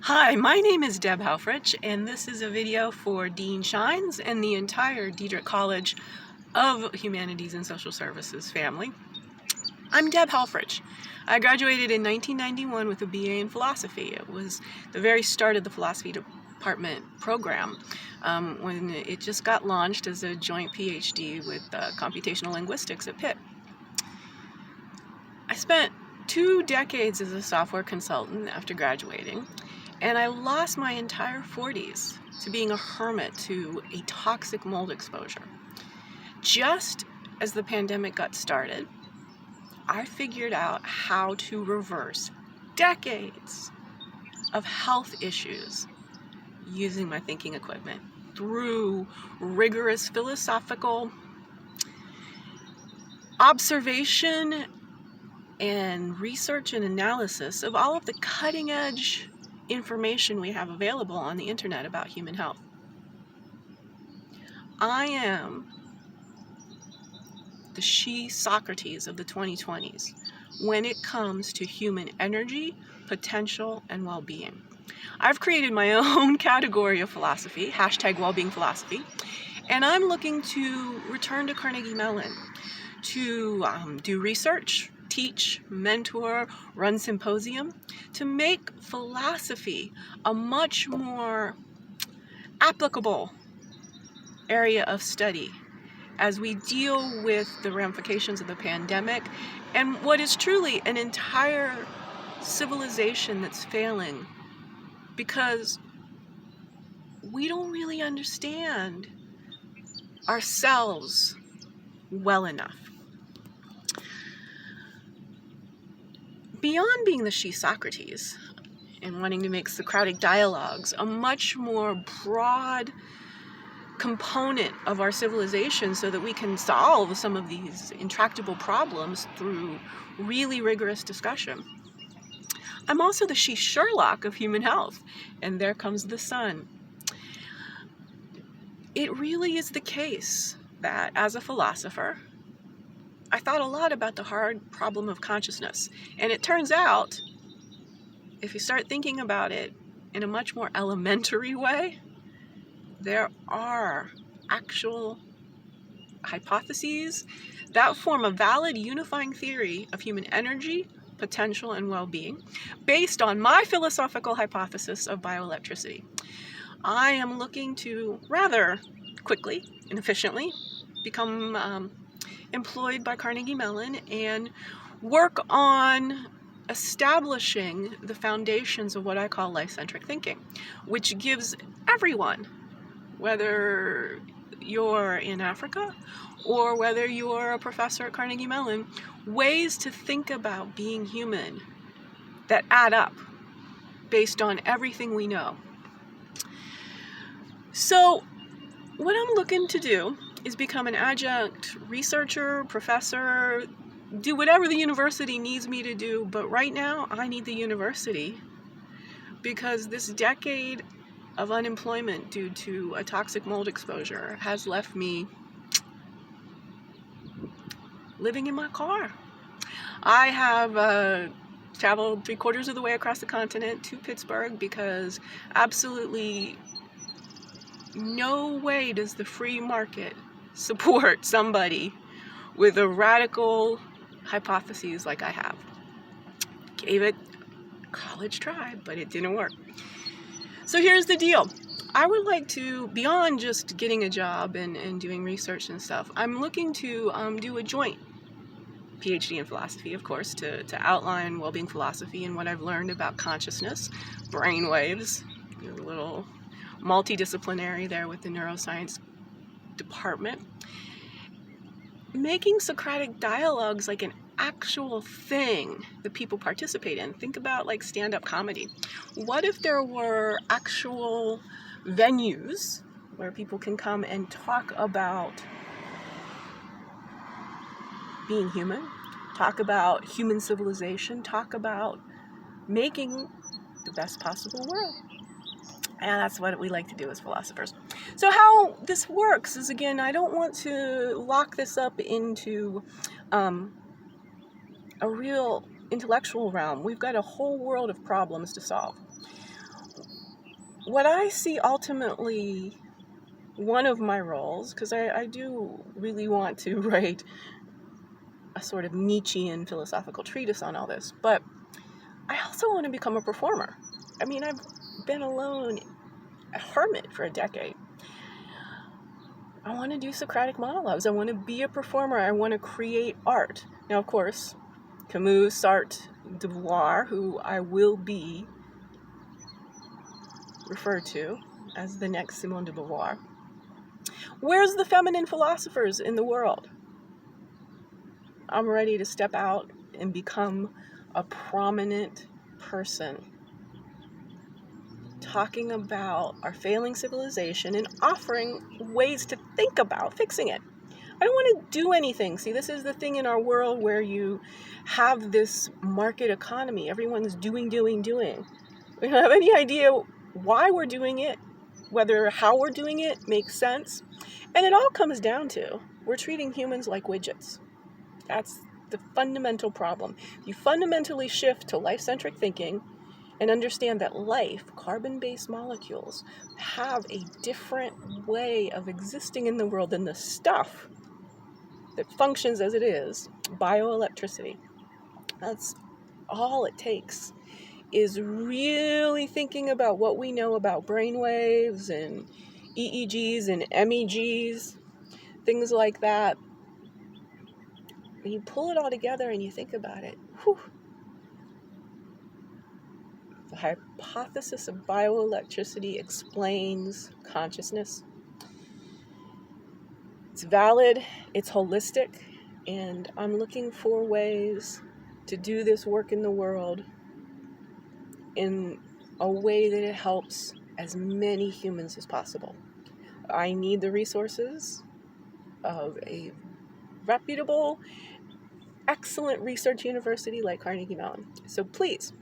Hi, my name is Deb Helfrich, and this is a video for Dean Shines and the entire Diedrich College of Humanities and Social Services family. I'm Deb Helfrich. I graduated in 1991 with a BA in philosophy. It was the very start of the philosophy department program when it just got launched as a joint PhD with computational linguistics at Pitt. I spent 2 decades as a software consultant after graduating, and I lost my entire 40s to being a hermit to a toxic mold exposure. Just as the pandemic got started, I figured out how to reverse decades of health issues using my thinking equipment through rigorous philosophical observation and research and analysis of all of the cutting-edge information we have available on the internet about human health. I am the she-Socrates of the 2020s when it comes to human energy, potential, and well-being. I've created my own category of philosophy, #wellbeingphilosophy, and I'm looking to return to Carnegie Mellon to do research, teach, mentor, run symposium, to make philosophy a much more applicable area of study as we deal with the ramifications of the pandemic and what is truly an entire civilization that's failing because we don't really understand ourselves well enough. Beyond being the she-Socrates and wanting to make Socratic dialogues a much more broad component of our civilization so that we can solve some of these intractable problems through really rigorous discussion, I'm also the she-Sherlock of human health, and there comes the sun. It really is the case that as a philosopher, I thought a lot about the hard problem of consciousness. And it turns out, if you start thinking about it in a much more elementary way, there are actual hypotheses that form a valid unifying theory of human energy, potential, and well-being based on my philosophical hypothesis of bioelectricity. I am looking to rather quickly and efficiently become employed by Carnegie Mellon and work on establishing the foundations of what I call life-centric thinking, which gives everyone, whether you're in Africa or whether you're a professor at Carnegie Mellon, ways to think about being human that add up based on everything we know. So what I'm looking to do is become an adjunct researcher, professor, do whatever the university needs me to do, but right now I need the university because this decade of unemployment due to a toxic mold exposure has left me living in my car. I have traveled 3/4 of the way across the continent to Pittsburgh because absolutely no way does the free market support somebody with a radical hypotheses like I have. Gave it a college try, but it didn't work. So here's the deal. I would like to, beyond just getting a job and doing research and stuff, I'm looking to do a joint PhD in philosophy, of course, to outline well-being philosophy and what I've learned about consciousness, brain waves, a little multidisciplinary there with the neuroscience department. Making Socratic dialogues like an actual thing that people participate in. Think about like stand-up comedy. What if there were actual venues where people can come and talk about being human, talk about human civilization, talk about making the best possible world? And that's what we like to do as philosophers. So how this works is, again, I don't want to lock this up into a real intellectual realm. We've got a whole world of problems to solve. what I see ultimately, one of my roles, because I do really want to write a sort of Nietzschean philosophical treatise on all this, but I also want to become a performer. I mean, I've been alone, a hermit for a decade. I want to do Socratic monologues. I want to be a performer. I want to create art. Now, of course, Camus, Sartre, de Beauvoir, who I will be referred to as the next Simone de Beauvoir. Where's the feminine philosophers in the world? I'm ready to step out and become a prominent person talking about our failing civilization and offering ways to think about fixing it. I don't want to do anything. See, this is the thing in our world where you have this market economy. Everyone's doing. We don't have any idea why we're doing it, whether how we're doing it makes sense. And it all comes down to we're treating humans like widgets. That's the fundamental problem. You fundamentally shift to life-centric thinking and understand that life, carbon-based molecules, have a different way of existing in the world than the stuff that functions as it is, bioelectricity. That's all it takes, is really thinking about what we know about brainwaves and EEGs and MEGs, things like that. When you pull it all together and you think about it, the hypothesis of bioelectricity explains consciousness. It's valid, it's holistic, and I'm looking for ways to do this work in the world in a way that it helps as many humans as possible. I need the resources of a reputable, excellent research university like Carnegie Mellon. So please,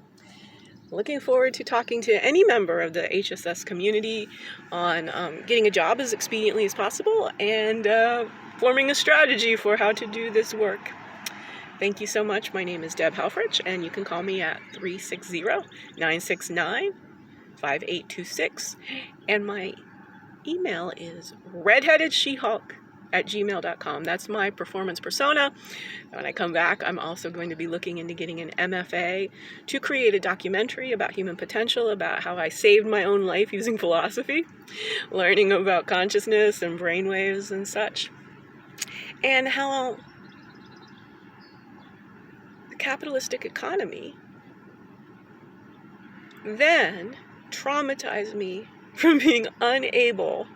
looking forward to talking to any member of the HSS community on getting a job as expediently as possible and forming a strategy for how to do this work. Thank you so much. My name is Deb Helfrich, and you can call me at 360-969-5826. And my email is redheadedshehulk@gmail.com. That's my performance persona. When I come back, I'm also going to be looking into getting an MFA to create a documentary about human potential, about how I saved my own life using philosophy, learning about consciousness and brainwaves and such, and how the capitalistic economy then traumatized me from being unable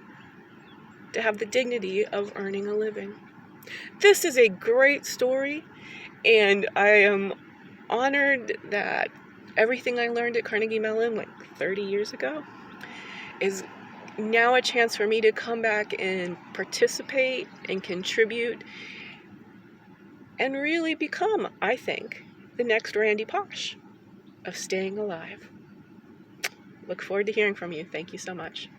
to have the dignity of earning a living. This is a great story, and I am honored that everything I learned at Carnegie Mellon like 30 years ago is now a chance for me to come back and participate and contribute and really become, I think, the next Randy Posh of staying alive. Look forward to hearing from you. Thank you so much.